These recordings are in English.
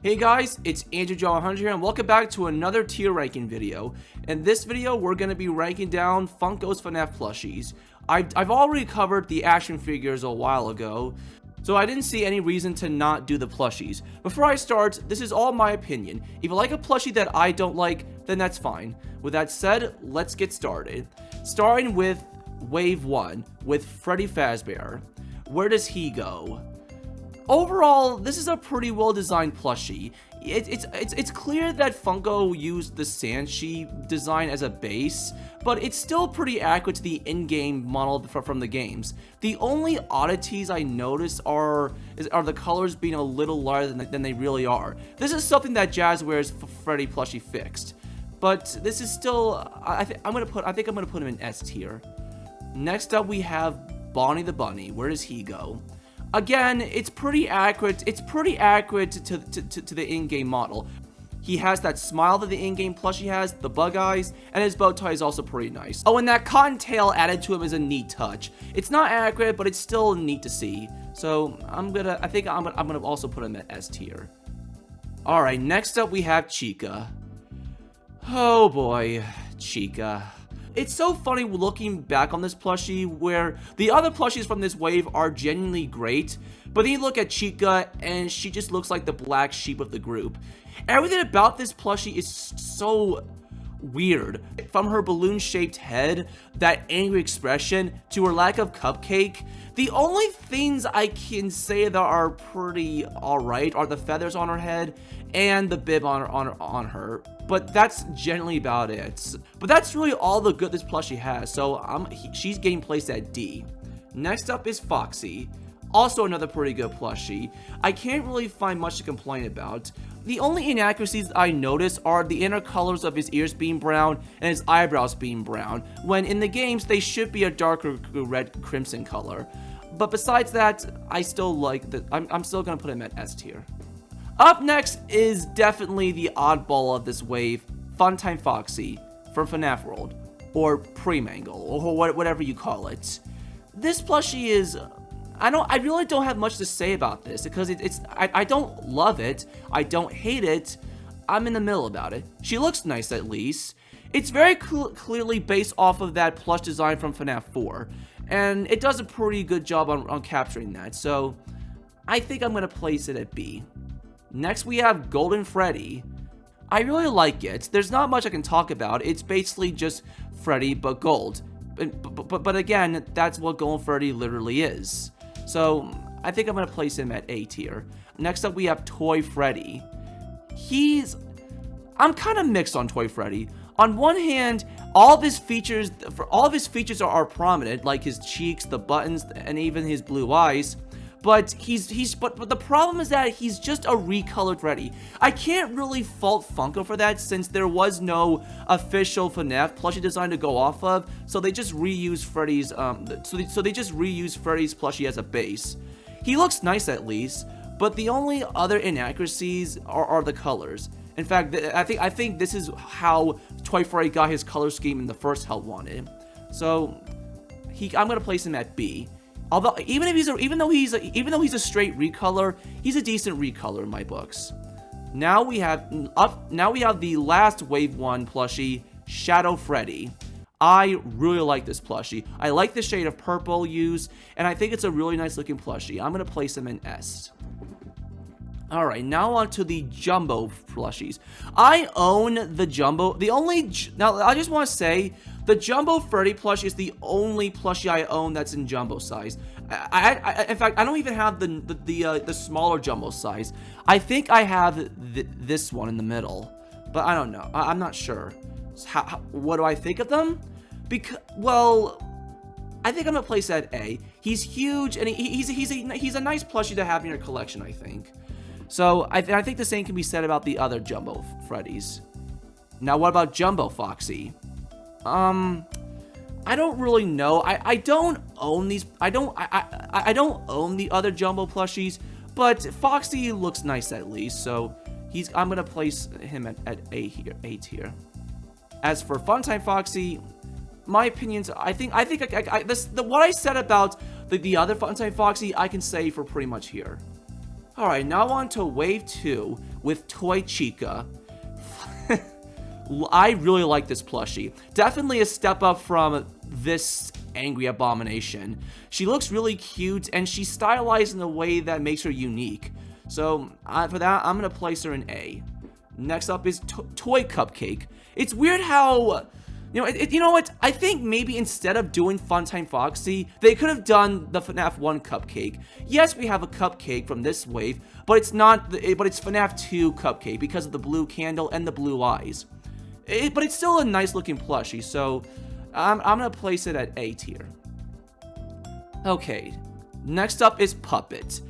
Hey guys, it's AndrewJohn100 here, and welcome back to another tier ranking video. In this video, we're going to be ranking down Funko's FNaF plushies. I've already covered the action figures a while ago, so I didn't see any reason to not do the plushies. Before I start, this is all my opinion. If you like a plushie that I don't like, then that's fine. With that said, let's get started. Starting with Wave 1, with Freddy Fazbear. Where does he go? Overall, this is a pretty well-designed plushie. It's clear that Funko used the Sanshi design as a base, but it's still pretty accurate to the in-game model from the games. The only oddities I notice are the colors being a little lighter than they really are. This is something that Jazzware's Freddy plushie fixed, but this is still I think I'm gonna put him in S tier. Next up, we have Bonnie the Bunny. Where does he go? Again, it's pretty accurate. It's pretty accurate to the in-game model. He has that smile that the in-game plushie has, the bug eyes, and his bow tie is also pretty nice. Oh, and that cottontail added to him is a neat touch. It's not accurate, but it's still neat to see. So I think I'm gonna also put him at S tier. All right, next up we have Chica. Oh boy, Chica. It's so funny looking back on this plushie where the other plushies from this wave are genuinely great, but then you look at Chica and she just looks like the black sheep of the group. Everything about this plushie is so weird. From her balloon-shaped head, that angry expression, to her lack of cupcake. The only things I can say that are pretty alright are the feathers on her head and the bib on her. But that's generally about it. But that's really all the good this plushie has, so she's getting placed at D. Next up is Foxy. Also another pretty good plushie. I can't really find much to complain about. The only inaccuracies I notice are the inner colors of his ears being brown and his eyebrows being brown, when in the games they should be a darker red crimson color. But besides that, I still like that. I'm still gonna put him at S tier. Up next is definitely the oddball of this wave, Funtime Foxy from FNaF World, or Pre-Mangle, or whatever you call it. This plushie is, I really don't have much to say about this because I don't love it, I don't hate it, I'm in the middle about it. She looks nice at least. It's very clearly based off of that plush design from FNaF 4, and it does a pretty good job on capturing that, so I think I'm gonna place it at B. Next, we have Golden Freddy. I really like it. There's not much I can talk about. It's basically just Freddy, but gold. But again, that's what Golden Freddy literally is. So, I think I'm going to place him at A tier. Next up, we have Toy Freddy. I'm kind of mixed on Toy Freddy. On one hand, all of his features are prominent, like his cheeks, the buttons, and even his blue eyes. But the problem is that he's just a recolored Freddy. I can't really fault Funko for that since there was no official FNaF plushie design to go off of, so they just reused Freddy's Freddy's plushie as a base. He looks nice at least, but the only other inaccuracies are the colors. In fact, I think this is how Toy Freddy got his color scheme in the first Hell Wanted. So I'm gonna place him at B. Although even though he's a straight recolor, he's a decent recolor in my books. Now we have the last Wave 1 plushie, Shadow Freddy. I really like this plushie. I like the shade of purple used, and I think it's a really nice looking plushie. I'm gonna place him in S. Alright, now on to the Jumbo plushies. I own the Jumbo. Now, I just want to say, the Jumbo Freddy plushie is the only plushie I own that's in Jumbo size. In fact, I don't even have the smaller Jumbo size. I think I have this one in the middle, but I don't know. I'm not sure. What do I think of them? Well, I think I'm gonna place that at A. He's huge, and he's a nice plushie to have in your collection, I think. So, I think the same can be said about the other Jumbo Freddys. Now, what about Jumbo Foxy? I don't really know. I don't own these. I don't own the other Jumbo plushies, but Foxy looks nice at least. So, I'm gonna place him at A tier. As for Funtime Foxy, my opinions, what I said about the other Funtime Foxy, I can say for pretty much here. Alright, now on to wave 2 with Toy Chica. I really like this plushie. Definitely a step up from this angry abomination. She looks really cute, and she's stylized in a way that makes her unique. So, for that, I'm going to place her in A. Next up is Toy Cupcake. It's weird how... You know what? I think maybe instead of doing Funtime Foxy, they could have done the FNaF 1 cupcake. Yes, we have a cupcake from this wave, but it's not. But it's FNaF 2 cupcake because of the blue candle and the blue eyes. But it's still a nice looking plushie, so I'm gonna place it at A tier. Okay, next up is Puppet.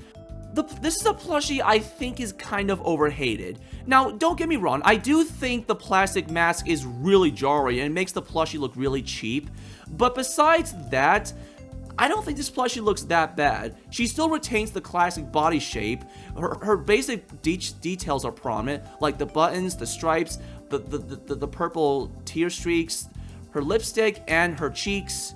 This is a plushie I think is kind of overhated. Now, don't get me wrong, I do think the plastic mask is really jarring and makes the plushie look really cheap. But besides that, I don't think this plushie looks that bad. She still retains the classic body shape. Her basic details are prominent, like the buttons, the stripes, the purple tear streaks, her lipstick, and her cheeks.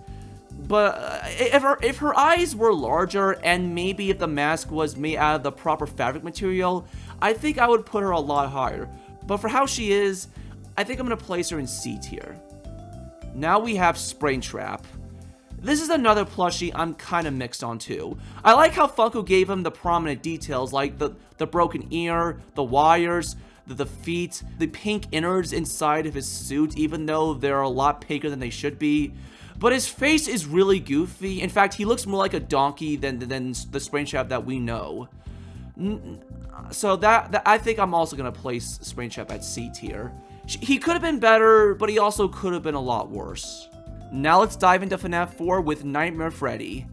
But if her eyes were larger, and maybe if the mask was made out of the proper fabric material, I think I would put her a lot higher. But for how she is, I think I'm going to place her in C tier. Now we have Springtrap. This is another plushie I'm kind of mixed on too. I like how Funko gave him the prominent details like the broken ear, the wires, the feet, the pink innards inside of his suit, even though they're a lot pinker than they should be. But his face is really goofy. In fact, he looks more like a donkey than the Springtrap that we know. So that I think I'm also going to place Springtrap at C tier. He could have been better, but he also could have been a lot worse. Now let's dive into FNaF 4 with Nightmare Freddy.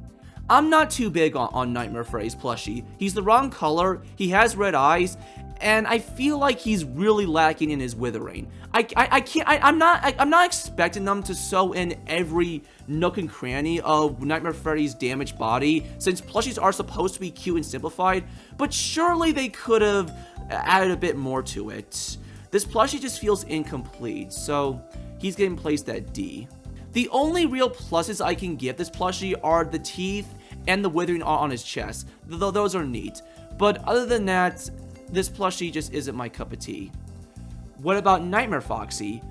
I'm not too big on Nightmare Freddy's plushie. He's the wrong color, he has red eyes, and I feel like he's really lacking in his withering. I'm not expecting them to sew in every nook and cranny of Nightmare Freddy's damaged body, since plushies are supposed to be cute and simplified, but surely they could have added a bit more to it. This plushie just feels incomplete, so he's getting placed at D. The only real pluses I can give this plushie are the teeth and the withering on his chest, though those are neat. But other than that, this plushie just isn't my cup of tea. What about Nightmare Foxy?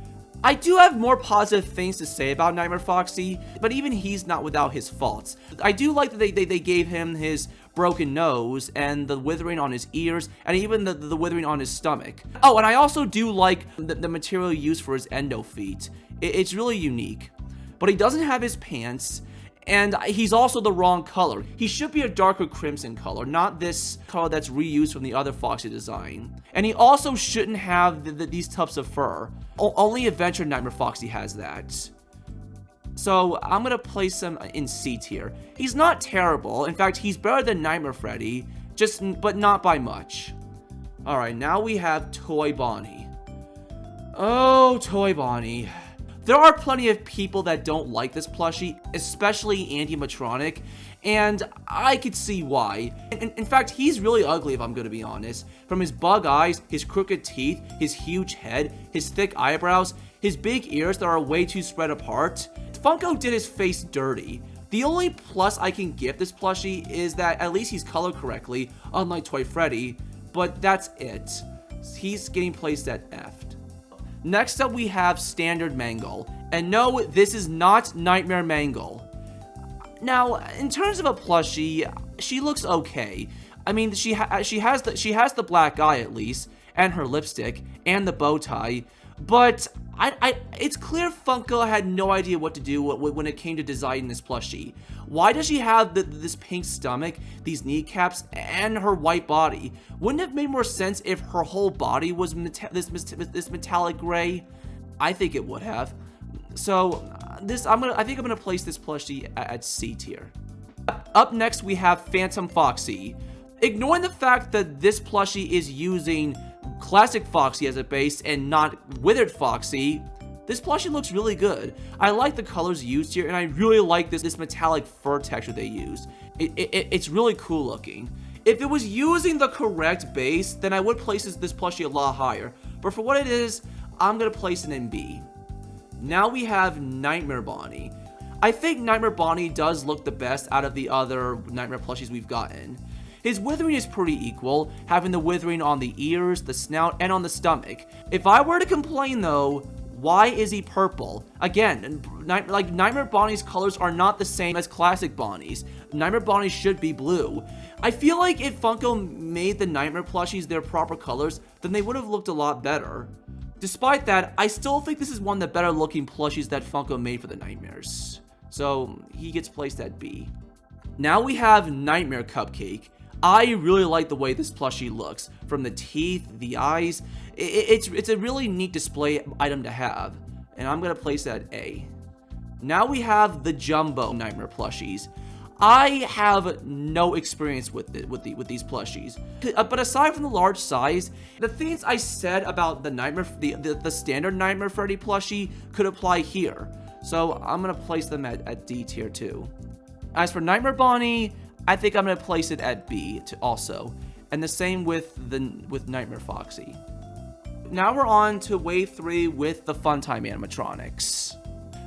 I do have more positive things to say about Nightmare Foxy, but even he's not without his faults. I do like that they gave him his broken nose and the withering on his ears and even the withering on his stomach. Oh, and I also do like the material used for his endo feet. It's really unique. But he doesn't have his pants, and he's also the wrong color. He should be a darker crimson color, not this color that's reused from the other Foxy design. And he also shouldn't have these tufts of fur. Only Adventure Nightmare Foxy has that. So I'm going to place him in C tier. He's not terrible. In fact, he's better than Nightmare Freddy, but not by much. Alright, now we have Toy Bonnie. Oh, Toy Bonnie. There are plenty of people that don't like this plushie, especially animatronic, and I could see why. In fact, he's really ugly if I'm going to be honest. From his bug eyes, his crooked teeth, his huge head, his thick eyebrows, his big ears that are way too spread apart. Funko did his face dirty. The only plus I can give this plushie is that at least he's colored correctly, unlike Toy Freddy, but that's it. He's getting placed at F. Next up, we have Standard Mangle. And no, this is not Nightmare Mangle. Now, in terms of a plushie, she looks okay. I mean, she has the black eye at least, and her lipstick, and the bow tie. But it's clear Funko had no idea what to do when it came to designing this plushie. Why does she have this pink stomach, these kneecaps, and her white body? Wouldn't it have made more sense if her whole body was this metallic gray? I think it would have. So I think I'm gonna place this plushie at C tier. Up next, we have Phantom Foxy. Ignoring the fact that this plushie is using classic Foxy as a base and not withered Foxy, this plushie looks really good. I like the colors used here, and I really like this metallic fur texture they used. It's really cool looking. If it was using the correct base, then I would place this plushie a lot higher. But for what it is, I'm going to place it in B. Now we have Nightmare Bonnie. I think Nightmare Bonnie does look the best out of the other Nightmare plushies we've gotten. His withering is pretty equal, having the withering on the ears, the snout, and on the stomach. If I were to complain though, why is he purple? Again, like Nightmare Bonnie's colors are not the same as classic Bonnie's. Nightmare Bonnie should be blue. I feel like if Funko made the Nightmare plushies their proper colors, then they would have looked a lot better. Despite that, I still think this is one of the better looking plushies that Funko made for the Nightmares. So he gets placed at B. Now we have Nightmare Cupcake. I really like the way this plushie looks. From the teeth, the eyes, it's a really neat display item to have. And I'm going to place that at A. Now we have the Jumbo Nightmare plushies. I have no experience with these plushies, but aside from the large size, the things I said about the standard Nightmare Freddy plushie could apply here. So I'm gonna place them at D tier too. As for Nightmare Bonnie, I think I'm gonna place it at B also, and the same with Nightmare Foxy. Now we're on to wave 3 with the Funtime animatronics.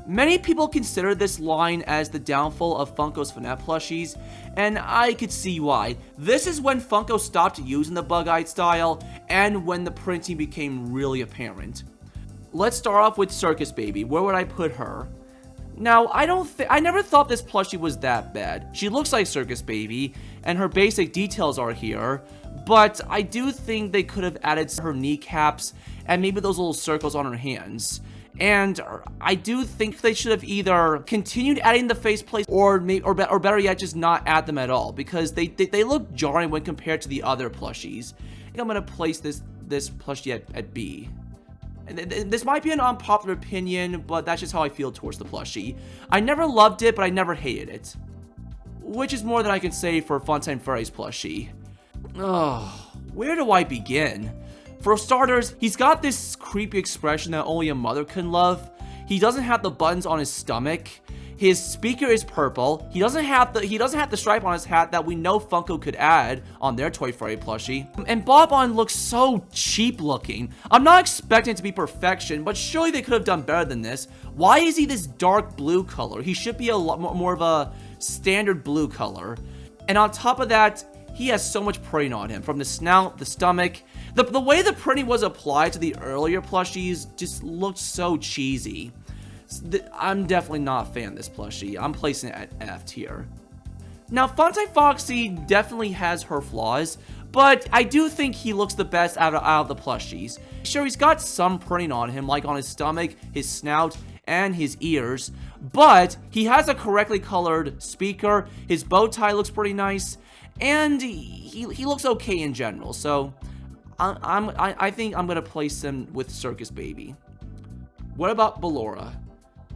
Many people consider this line as the downfall of Funko's FNaF plushies, and I could see why. This is when Funko stopped using the bug-eyed style, and when the printing became really apparent. Let's start off with Circus Baby. Where would I put her? Now, I never thought this plushie was that bad. She looks like Circus Baby, and her basic details are here, but I do think they could have added her kneecaps, and maybe those little circles on her hands. And I do think they should have either continued adding the faceplates or better yet, just not add them at all, because they look jarring when compared to the other plushies. I think I'm gonna place this plushie at B. And this might be an unpopular opinion, but that's just how I feel towards the plushie. I never loved it, but I never hated it, which is more than I can say for Funtime Freddy's plushie. Oh, where do I begin? For starters, he's got this creepy expression that only a mother can love. He doesn't have the buttons on his stomach. His speaker is purple. He doesn't have the stripe on his hat that we know Funko could add on their Toy Freddy plushie. And Bob-on looks so cheap looking. I'm not expecting it to be perfection, but surely they could have done better than this. Why is he this dark blue color? He should be a lot more of a standard blue color. And on top of that, he has so much printing on him, from the snout, the stomach. The way the printing was applied to the earlier plushies just looked so cheesy. I'm definitely not a fan of this plushie. I'm placing it at F tier. Now, Funtime Foxy definitely has her flaws, but I do think he looks the best out of the plushies. Sure, he's got some printing on him, like on his stomach, his snout, and his ears, but he has a correctly colored speaker. His bow tie looks pretty nice, and he looks okay in general. So I think I'm gonna place him with Circus Baby. What about Ballora?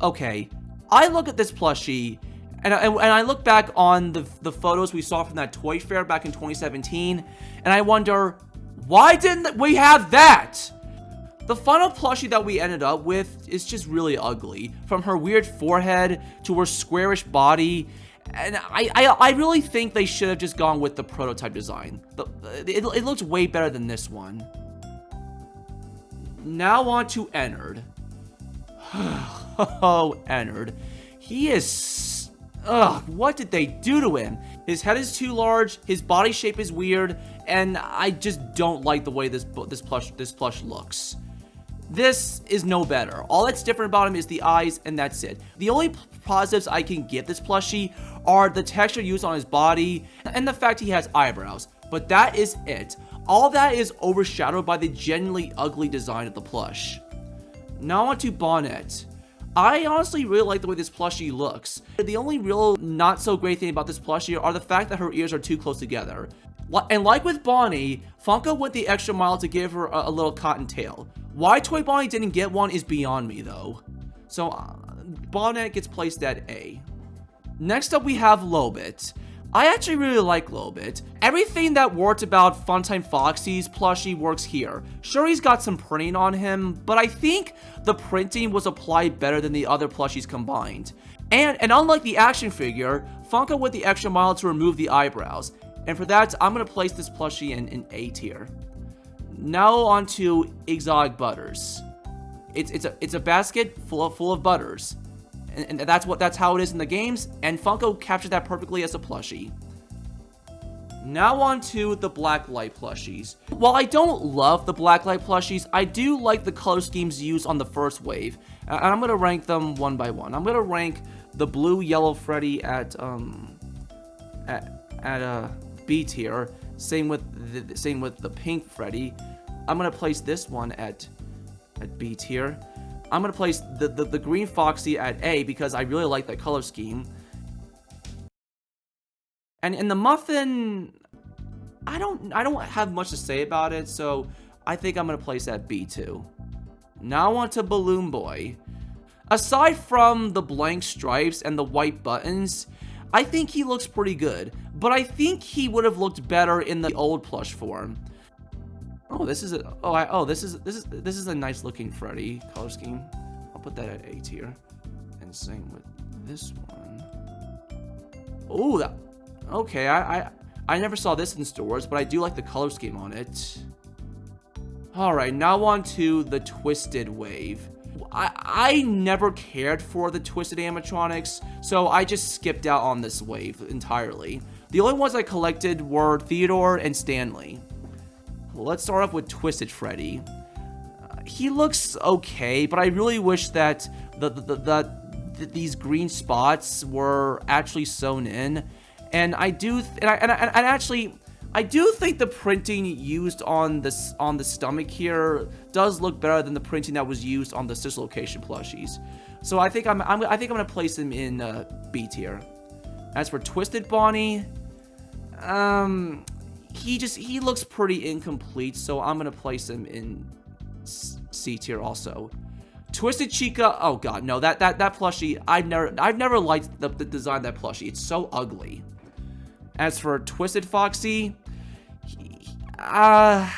Okay, I look at this plushie, and I look back on the photos we saw from that toy fair back in 2017, and I wonder, why didn't we have that? The final plushie that we ended up with is just really ugly, from her weird forehead to her squarish body, and I really think they should have just gone with the prototype design. It looks way better than this one. Now on to Ennard. Oh, Ennard. He is... Ugh, what did they do to him? His head is too large, his body shape is weird, and I just don't like the way this plush looks. This is no better. All that's different about him is the eyes, and that's it. The only positives I can give this plushie are the texture used on his body and the fact he has eyebrows, but that is it. All that is overshadowed by the genuinely ugly design of the plush. Now on to Bonnet. I honestly really like the way this plushie looks. The only real not so great thing about this plushie are the fact that her ears are too close together. And like with Bonnie, Funko went the extra mile to give her a little cottontail. Why Toy Bonnie didn't get one is beyond me though. So Bonnet gets placed at A. Next up we have Lobit. I actually really like Lobit. Everything that worked about Funtime Foxy's plushie works here. Sure, he's got some printing on him, but I think the printing was applied better than the other plushies combined. And unlike the action figure, Funko went the extra mile to remove the eyebrows. And for that, I'm going to place this plushie in A tier. Now on to Exotic Butters. It's a basket full of butters. And that's how it is in the games, and Funko captured that perfectly as a plushie. Now on to the black light plushies. While I don't love the black light plushies, I do like the color schemes used on the first wave. And I'm going to rank them one by one. I'm going to rank the blue yellow Freddy at B tier. Same with the pink Freddy. I'm going to place this one at B tier. I'm going to place the green Foxy at A because I really like that color scheme. And in the Muffin, I don't have much to say about it, so I think I'm gonna place that B2. Now on to Balloon Boy. Aside from the blank stripes and the white buttons, I think he looks pretty good, but I think he would have looked better in the old plush form. Oh, this is a nice looking Freddy color scheme. I'll put that at A tier, and same with this one. Oh, that. Okay, I never saw this in stores, but I do like the color scheme on it. Alright, now on to the Twisted Wave. I never cared for the Twisted animatronics, so I just skipped out on this wave entirely. The only ones I collected were Theodore and Stanley. Well, let's start off with Twisted Freddy. He looks okay, but I really wish that these green spots were actually sewn in. And I do think the printing used on the stomach here does look better than the printing that was used on the Dislocation plushies. So I think I'm gonna place him in B tier. As for Twisted Bonnie, he looks pretty incomplete, so I'm gonna place him in C tier also. Twisted Chica, oh god, no, that plushie, I've never liked the design of that plushie. It's so ugly. As for Twisted Foxy, I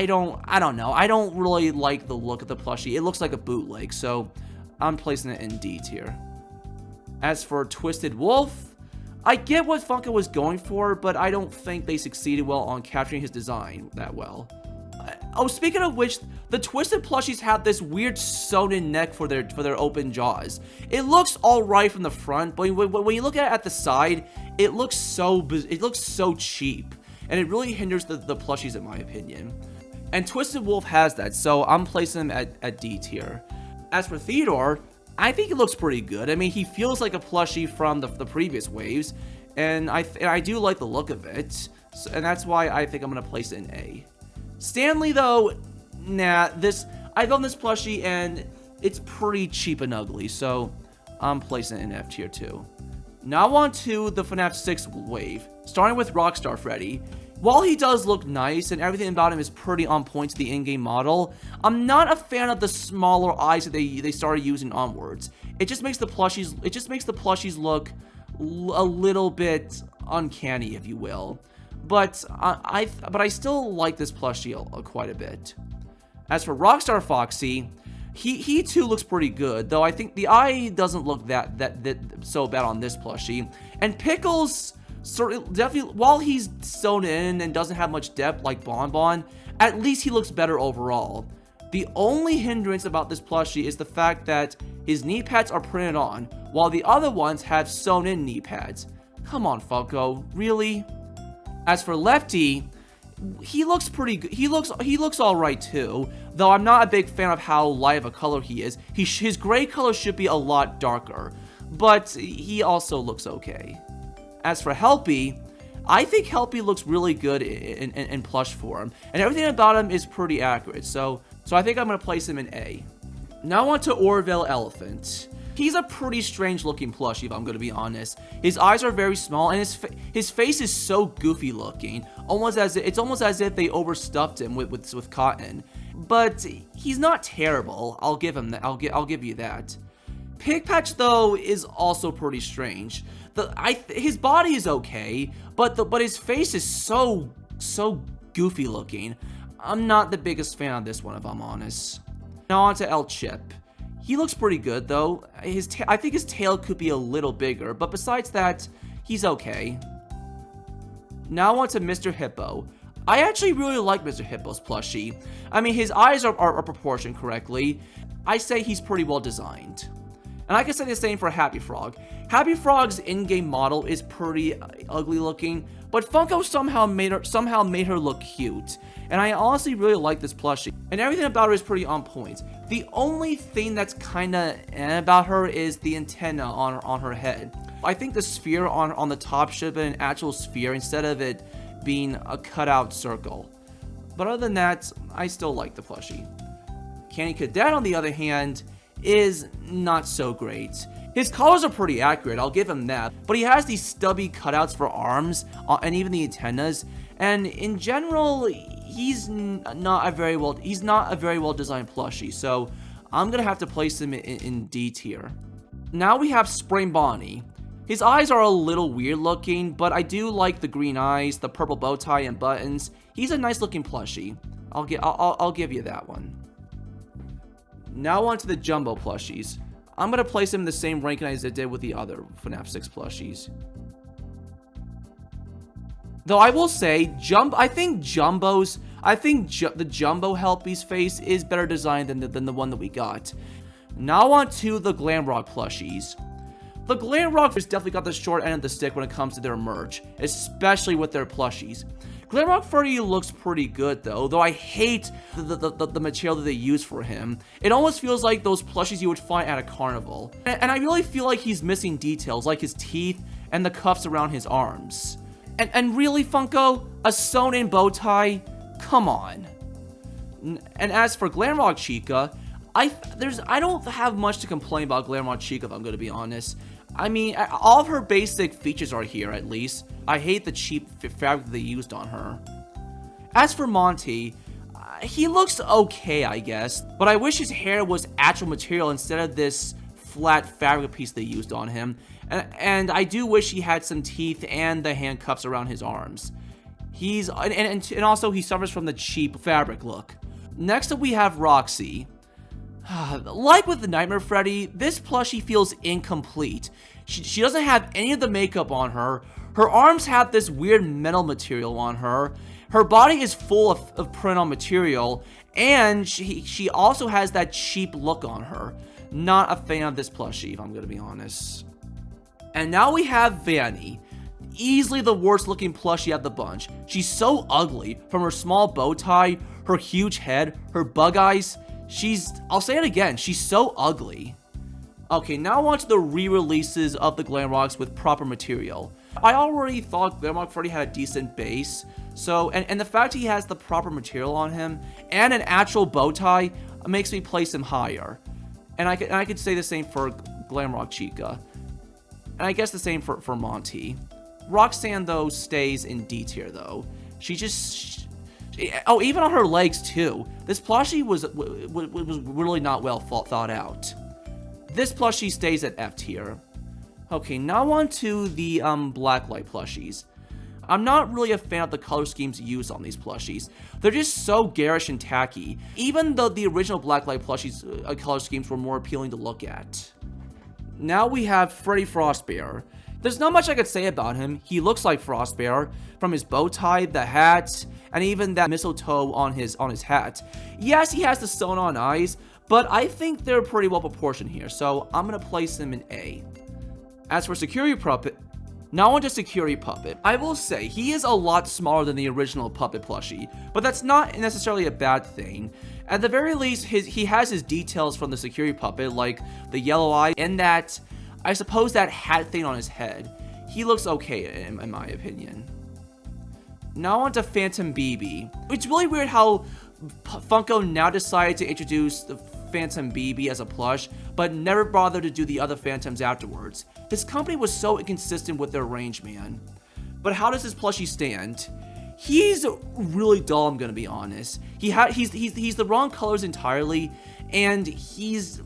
don't know. I don't really like the look of the plushie. It looks like a bootleg, so I'm placing it in D tier. As for Twisted Wolf, I get what Funko was going for, but I don't think they succeeded well on capturing his design that well. Oh, speaking of which, the Twisted plushies have this weird sewn-in neck for their open jaws. It looks alright from the front, but when you look at it at the side, it looks so cheap, and it really hinders the plushies in my opinion. And Twisted Wolf has that, so I'm placing him at D tier. As for Theodore, I think it looks pretty good. I mean, he feels like a plushie from the previous waves, and I do like the look of it, and that's why I think I'm gonna place it in A. Stanley, though, nah, I found this plushie, and it's pretty cheap and ugly, so I'm placing it in F tier too. Now on to the FNaF 6 wave, starting with Rockstar Freddy. While he does look nice, and everything about him is pretty on point to the in-game model, I'm not a fan of the smaller eyes that they started using onwards. It just makes the plushies look a little bit uncanny, if you will. But I still like this plushie quite a bit. As for Rockstar Foxy, he too looks pretty good, though I think the eye doesn't look that so bad on this plushie. And Pickles, definitely, while he's sewn in and doesn't have much depth like Bonbon, at least he looks better overall. The only hindrance about this plushie is the fact that his knee pads are printed on, while the other ones have sewn in knee pads. Come on, Funko, really? As for Lefty, he looks pretty good. He looks all right too, though I'm not a big fan of how light of a color he is. His gray color should be a lot darker, but he also looks okay. As for Helpy, I think Helpy looks really good in plush form, and everything about him is pretty accurate, so I think I'm going to place him in A. Now on to Orville Elephant. He's a pretty strange looking plushie, if I'm going to be honest. His eyes are very small, and his face is so goofy looking, it's almost as if they overstuffed him with cotton. But he's not terrible. I'll give him that. I'll give you that. Pigpatch, though, is also pretty strange. His body is okay, but his face is so goofy looking. I'm not the biggest fan of this one, if I'm honest. Now on to El Chip. He looks pretty good, though. I think his tail could be a little bigger, but besides that, he's okay. Now on to Mr. Hippo. I actually really like Mr. Hippo's plushie. I mean, his eyes are proportioned correctly. I say he's pretty well designed. And I can say the same for Happy Frog. Happy Frog's in-game model is pretty ugly looking, but Funko somehow made her look cute. And I honestly really like this plushie. And everything about her is pretty on point. The only thing that's kinda about her is the antenna on her head. I think the sphere on the top should have been an actual sphere instead of it being a cutout circle. But other than that, I still like the plushie. Candy Cadet, on the other hand, is not so great. His colors are pretty accurate, I'll give him that, but he has these stubby cutouts for arms and even the antennas, and in general, he's not a very well designed plushie, so I'm gonna have to place him in D tier. Now we have Spring Bonnie. His eyes are a little weird looking, but I do like the green eyes, the purple bow tie and buttons. He's a nice looking plushie. I'll give you that one. Now on to the Jumbo plushies. I'm going to place him in the same ranking as I did with the other FNaF 6 plushies. Though I will say, I think the Jumbo Helpy's face is better designed than the one that we got. Now on to the Glamrock plushies. The Glamrock has definitely got the short end of the stick when it comes to their merch, especially with their plushies. Glamrock Freddy looks pretty good though I hate the material that they use for him. It almost feels like those plushies you would find at a carnival. And I really feel like he's missing details like his teeth and the cuffs around his arms. And really, Funko, a sewn-in bow tie? Come on. And as for Glamrock Chica, I don't have much to complain about Glamrock Chica, if I'm going to be honest. I mean, all of her basic features are here, at least. I hate the cheap fabric that they used on her. As for Monty, he looks okay, I guess, but I wish his hair was actual material instead of this flat fabric piece they used on him. And I do wish he had some teeth and the handcuffs around his arms. And also he suffers from the cheap fabric look. Next up we have Roxy. Like with the Nightmare Freddy, this plushie feels incomplete. She doesn't have any of the makeup on her. Her arms have this weird metal material on her. Her body is full of print-on material, and she also has that cheap look on her. Not a fan of this plushie, if I'm gonna be honest. And now we have Vanny. Easily the worst looking plushie of the bunch. She's so ugly, from her small bow tie, her huge head, her bug eyes. I'll say it again, she's so ugly. Okay, now on to the re-releases of the Glamrocks with proper material. I already thought Glamrock Freddy had a decent base, so, and the fact he has the proper material on him, and an actual bow tie, makes me place him higher. And I could say the same for Glamrock Chica. And I guess the same for Monty. Roxanne, though, stays in D tier, though. Oh, even on her legs, too. This plushie was really not well thought out. This plushie stays at F tier. Okay, now on to the Blacklight plushies. I'm not really a fan of the color schemes used on these plushies. They're just so garish and tacky, even though the original Blacklight plushies color schemes were more appealing to look at. Now we have Freddy Frostbear. There's not much I could say about him. He looks like Frostbear, from his bow tie, the hat, and even that mistletoe on his hat. Yes, he has the sewn-on eyes, but I think they're pretty well proportioned here, so I'm gonna place him in A. As for Security Puppet, now on to Security Puppet. I will say, he is a lot smaller than the original Puppet plushie, but that's not necessarily a bad thing. At the very least, he has his details from the Security Puppet, like the yellow eye, and that, I suppose, that hat thing on his head. He looks okay, in my opinion. Now on to Phantom BB. It's really weird how Funko now decided to introduce the Phantom BB as a plush, but never bothered to do the other Phantoms afterwards. This company was so inconsistent with their range, man. But how does this plushie stand? He's really dull, I'm gonna be honest. He's the wrong colors entirely, and he's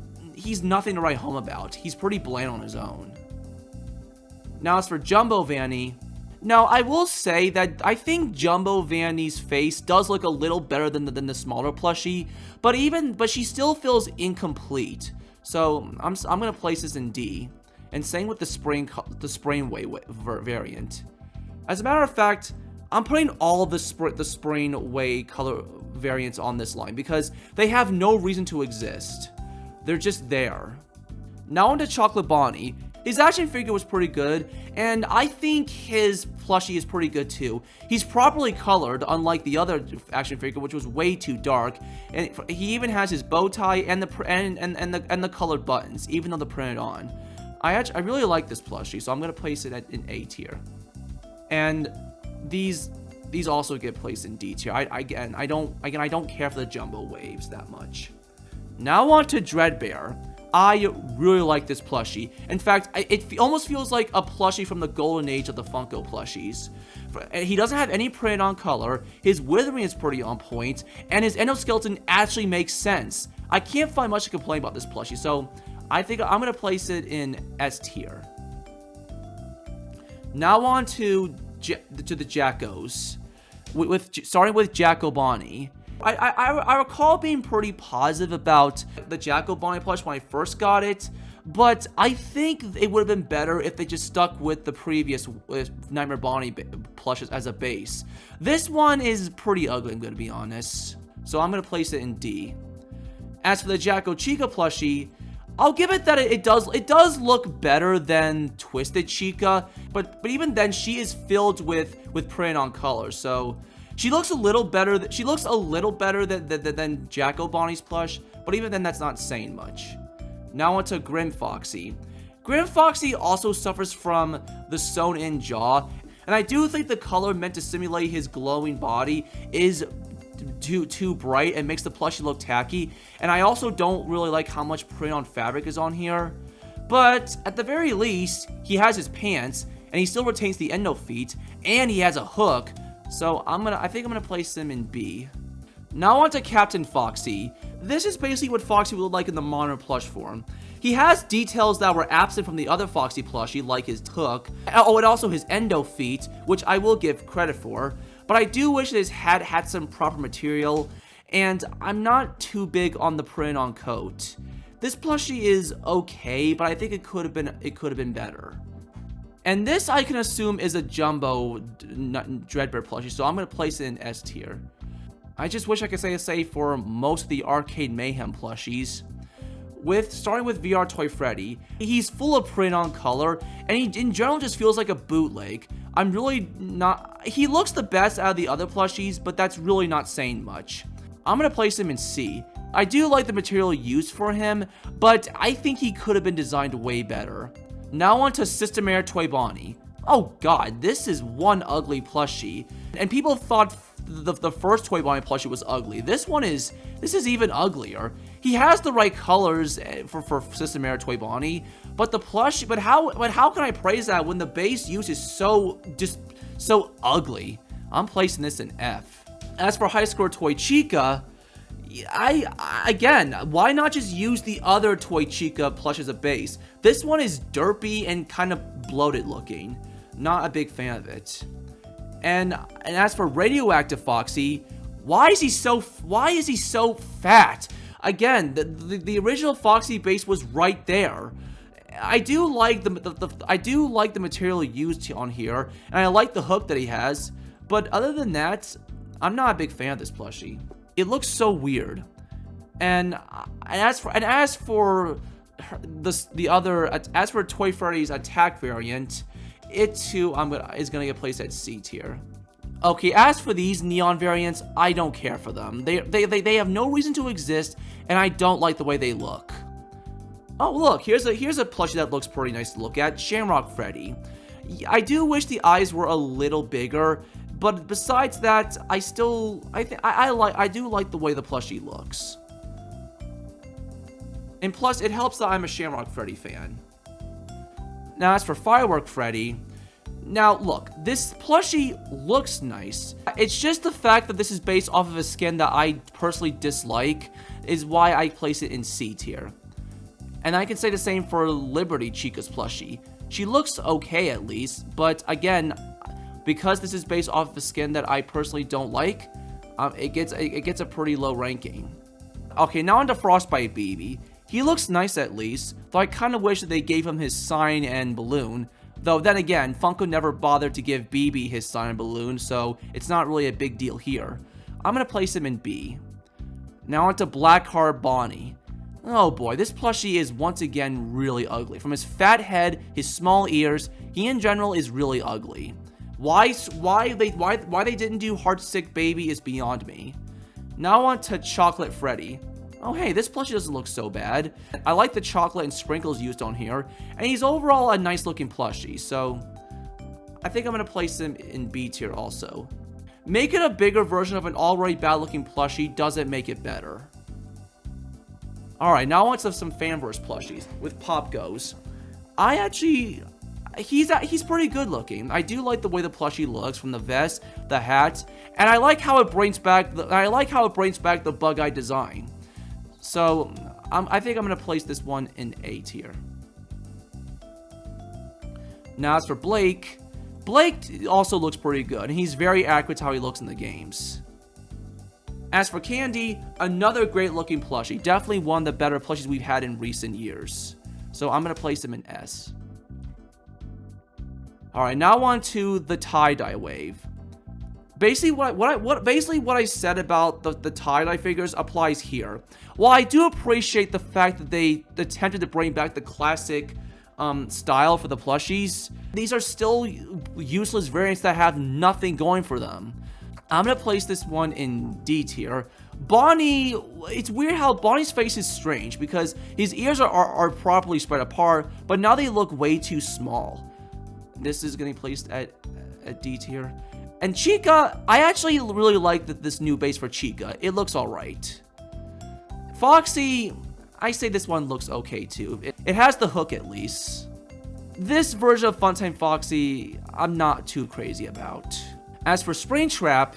nothing to write home about. He's pretty bland on his own. Now as for Jumbo Vanny, now I will say that I think Jumbo Vanny's face does look a little better than the smaller plushie, but she still feels incomplete. So I'm gonna place this in D, and same with the Sprain Way variant. As a matter of fact, I'm putting all the Sprain Way color variants on this line because they have no reason to exist. They're just there. Now onto Chocolate Bonnie. His action figure was pretty good, and I think his plushie is pretty good too. He's properly colored, unlike the other action figure, which was way too dark. And he even has his bow tie and the colored buttons, even though they're printed on. I really like this plushie, so I'm gonna place it in A tier. And these also get placed in D tier. I don't care for the jumbo waves that much. Now on to Dreadbear. I really like this plushie. In fact, it almost feels like a plushie from the golden age of the Funko plushies. He doesn't have any print on color, his withering is pretty on point, and his endoskeleton actually makes sense. I can't find much to complain about this plushie, so I think I'm going to place it in S tier. Now on to the Jackos, starting with Jacko Bonnie. I recall being pretty positive about the Jacko Bonnie plush when I first got it, but I think it would have been better if they just stuck with the previous Nightmare Bonnie plushes as a base. This one is pretty ugly, I'm going to be honest, so I'm going to place it in D. As for the Jacko Chica plushie, I'll give it that it does look better than Twisted Chica, but even then she is filled with print on color, so she looks a little better than Jacko Bonnie's plush, but even then that's not saying much. Now onto Grim Foxy. Grim Foxy also suffers from the sewn-in jaw, and I do think the color meant to simulate his glowing body is too bright and makes the plushie look tacky, and I also don't really like how much print on fabric is on here. But at the very least, he has his pants, and he still retains the endo feet, and he has a hook. So I think I'm gonna place him in B. Now on to Captain Foxy. This is basically what Foxy would look like in the modern plush form. He has details that were absent from the other Foxy plushie, like his hook. Oh, and also his endo feet, which I will give credit for. But I do wish it had some proper material, and I'm not too big on the print on coat. This plushie is okay, but I think it could have been better. And this, I can assume, is a jumbo Dreadbear plushie, so I'm going to place it in S tier. I just wish I could say the same for most of the Arcade Mayhem plushies. Starting with VR Toy Freddy, he's full of print on color, and he in general just feels like a bootleg. I'm really not... He looks the best out of the other plushies, but that's really not saying much. I'm going to place him in C. I do like the material used for him, but I think he could have been designed way better. Now on to Systemair Toy Bonnie. Oh god, this is one ugly plushie. And people thought the first Toy Bonnie plushie was ugly. This is even uglier. He has the right colors for Systemair Toy Bonnie, but the plushie, but how can I praise that when the base use is so ugly? I'm placing this in F. As for High Score Toy Chica, again, why not just use the other Toy Chica plush as a base? This one is derpy and kind of bloated looking. Not a big fan of it. And as for Radioactive Foxy, why is he so fat? Again, the original Foxy base was right there. I do like the material used on here, and I like the hook that he has. But other than that, I'm not a big fan of this plushie. It looks so weird. And as for Toy Freddy's attack variant, it too is gonna get placed at C tier. Okay, as for these neon variants, I don't care for them. They have no reason to exist, and I don't like the way they look. Oh look, here's a plushie that looks pretty nice to look at, Shamrock Freddy. I do wish the eyes were a little bigger, but besides that, I do like the way the plushie looks. And plus, it helps that I'm a Shamrock Freddy fan. Now, as for Firework Freddy, now look, this plushie looks nice. It's just the fact that this is based off of a skin that I personally dislike is why I place it in C tier. And I can say the same for Liberty Chica's plushie. She looks okay at least, but again, because this is based off of a skin that I personally don't like, it gets a pretty low ranking. Okay, now on to Frostbite Baby. He looks nice at least, though I kind of wish that they gave him his sign and balloon. Though then again, Funko never bothered to give BB his sign and balloon, so it's not really a big deal here. I'm going to place him in B. Now on to Blackheart Bonnie. Oh boy, this plushie is once again really ugly. From his fat head, his small ears, he in general is really ugly. Why they didn't do Heartsick Baby is beyond me. Now on to Chocolate Freddy. Oh hey, this plushie doesn't look so bad. I like the chocolate and sprinkles used on here, and he's overall a nice looking plushie, so I think I'm going to place him in B tier also. Making a bigger version of an already bad looking plushie doesn't make it better. Alright, now on to some Fanverse plushies with Pop Goes. He's pretty good looking. I do like the way the plushie looks, from the vest, the hat, and I like how it brings back the bug-eyed design. So I think I'm gonna place this one in A tier. Now as for Blake also looks pretty good, and he's very accurate to how he looks in the games. As for Candy, another great looking plushie, definitely one of the better plushies we've had in recent years. So I'm gonna place him in S. Alright, now on to the tie-dye wave. Basically, what I said about the tie-dye figures applies here. While I do appreciate the fact that they attempted to bring back the classic style for the plushies, these are still useless variants that have nothing going for them. I'm gonna place this one in D tier. Bonnie, it's weird how Bonnie's face is strange because his ears are properly spread apart, but now they look way too small. This is getting placed at D tier. And Chica, I actually really like this new base for Chica. It looks alright. Foxy, I say this one looks okay too. It has the hook at least. This version of Funtime Foxy, I'm not too crazy about. As for Springtrap,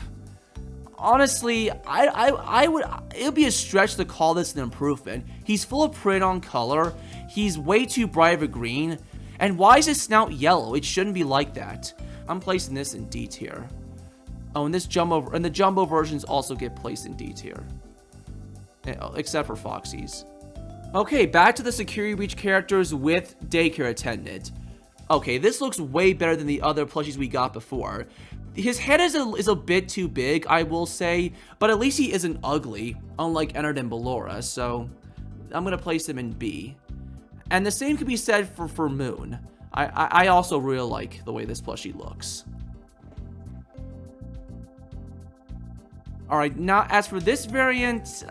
honestly, it would be a stretch to call this an improvement. He's full of print on color. He's way too bright of a green. And why is his snout yellow? It shouldn't be like that. I'm placing this in D tier. Oh, and the jumbo versions also get placed in D tier. Except for Foxy's. Okay, back to the security breach characters with daycare attendant. Okay, this looks way better than the other plushies we got before. His head is a bit too big, I will say, but at least he isn't ugly, unlike Ennard and Ballora, so I'm gonna place him in B. And the same could be said for Moon. I also really like the way this plushie looks. Alright, now as for this variant,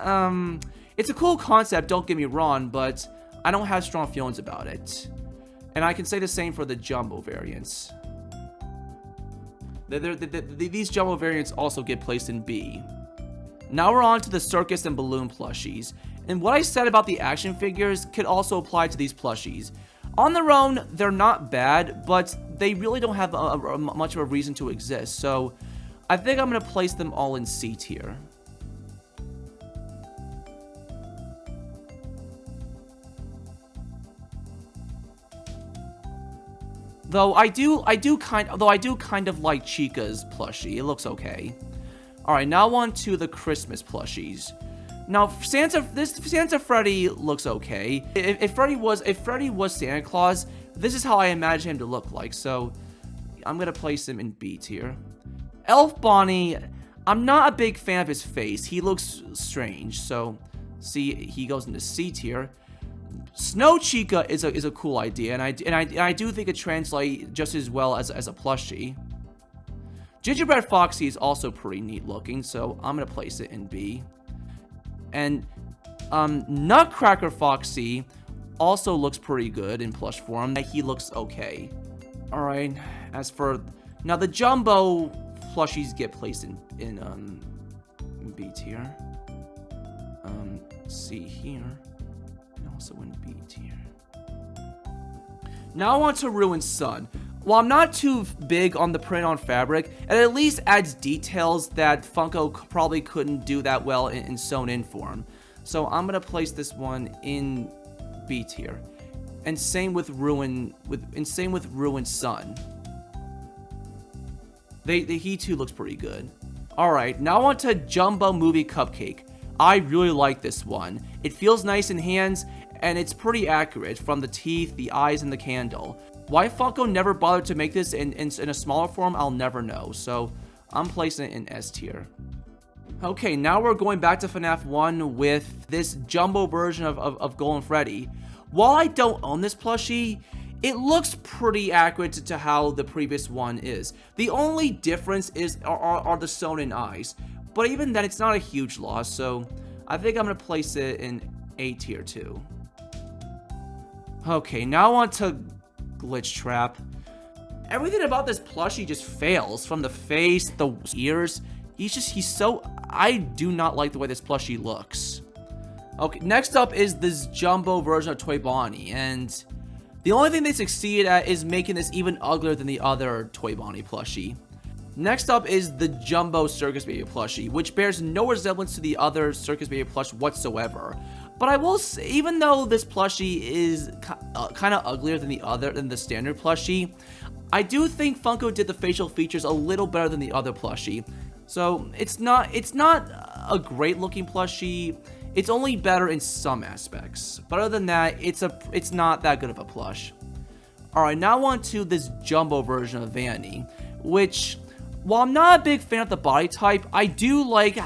it's a cool concept, don't get me wrong, but I don't have strong feelings about it. And I can say the same for the jumbo variants. These jumbo variants also get placed in B. Now we're on to the circus and balloon plushies. And what I said about the action figures could also apply to these plushies. On their own, they're not bad, but they really don't have much of a reason to exist. So I think I'm going to place them all in C tier. Though I do kind of like Chica's plushie. It looks okay. All right, now on to the Christmas plushies. Now Santa Freddy looks okay. If Freddy was Santa Claus, this is how I imagine him to look like. So I'm gonna place him in B tier. Elf Bonnie, I'm not a big fan of his face. He looks strange. So see, he goes into C tier. Snow Chica is a cool idea, and I do think it translates just as well as a plushie. Gingerbread Foxy is also pretty neat looking, so I'm gonna place it in B. And Nutcracker Foxy also looks pretty good in plush form. He looks okay. All right. As for now, the jumbo plushies get placed in B tier. C here. Also in B tier. Now on to Ruined Sun. While I'm not too big on the print on fabric, it at least adds details that Funko probably couldn't do that well in sewn in form. So I'm gonna place this one in B tier. And same with Ruined Sun. He too looks pretty good. Alright, now on to Jumbo Movie Cupcake. I really like this one. It feels nice in hands, and it's pretty accurate from the teeth, the eyes, and the candle. Why Funko never bothered to make this in a smaller form, I'll never know. So I'm placing it in S tier. Okay, now we're going back to FNaF 1 with this jumbo version of Golden Freddy. While I don't own this plushie, it looks pretty accurate to how the previous one is. The only difference are the sewn-in eyes, but even then, it's not a huge loss, so I think I'm going to place it in A tier 2. Okay, now on to Glitch Trap. Everything about this plushie just fails, from the face, the ears. He's so... I do not like the way this plushie looks. Okay, next up is this jumbo version of Toy Bonnie, and the only thing they succeeded at is making this even uglier than the other Toy Bonnie plushie. Next up is the jumbo Circus Baby plushie, which bears no resemblance to the other Circus Baby plush whatsoever. But I will say, even though this plushie is kind of uglier than the standard plushie, I do think Funko did the facial features a little better than the other plushie. So it's not a great looking plushie. It's only better in some aspects. But other than that, it's not that good of a plush. Alright, now on to this jumbo version of Vanny, which, while I'm not a big fan of the body type, I do like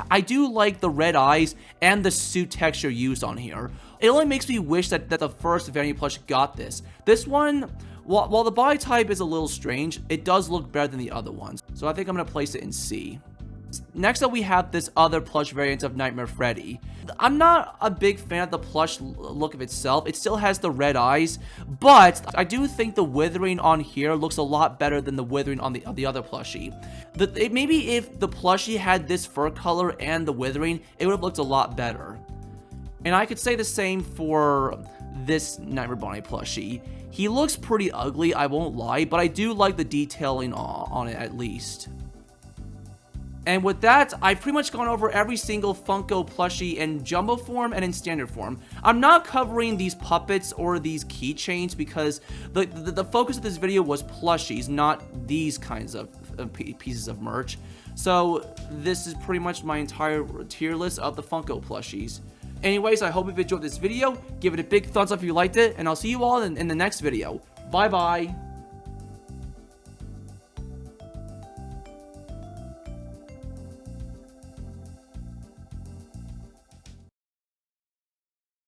the red eyes and the suit texture used on here. It only makes me wish that the first Vanny plush got this. This one, while the body type is a little strange, it does look better than the other ones. So I think I'm going to place it in C. Next up, we have this other plush variant of Nightmare Freddy. I'm not a big fan of the plush look of itself. It still has the red eyes, but I do think the withering on here looks a lot better than the withering on the other plushie. Maybe if the plushie had this fur color and the withering, it would have looked a lot better. And I could say the same for this Nightmare Bonnie plushie. He looks pretty ugly, I won't lie, but I do like the detailing on it at least. And with that, I've pretty much gone over every single Funko plushie in jumbo form and in standard form. I'm not covering these puppets or these keychains because the focus of this video was plushies, not these kinds of pieces of merch. So this is pretty much my entire tier list of the Funko plushies. Anyways, I hope you've enjoyed this video. Give it a big thumbs up if you liked it, and I'll see you all in the next video. Bye-bye.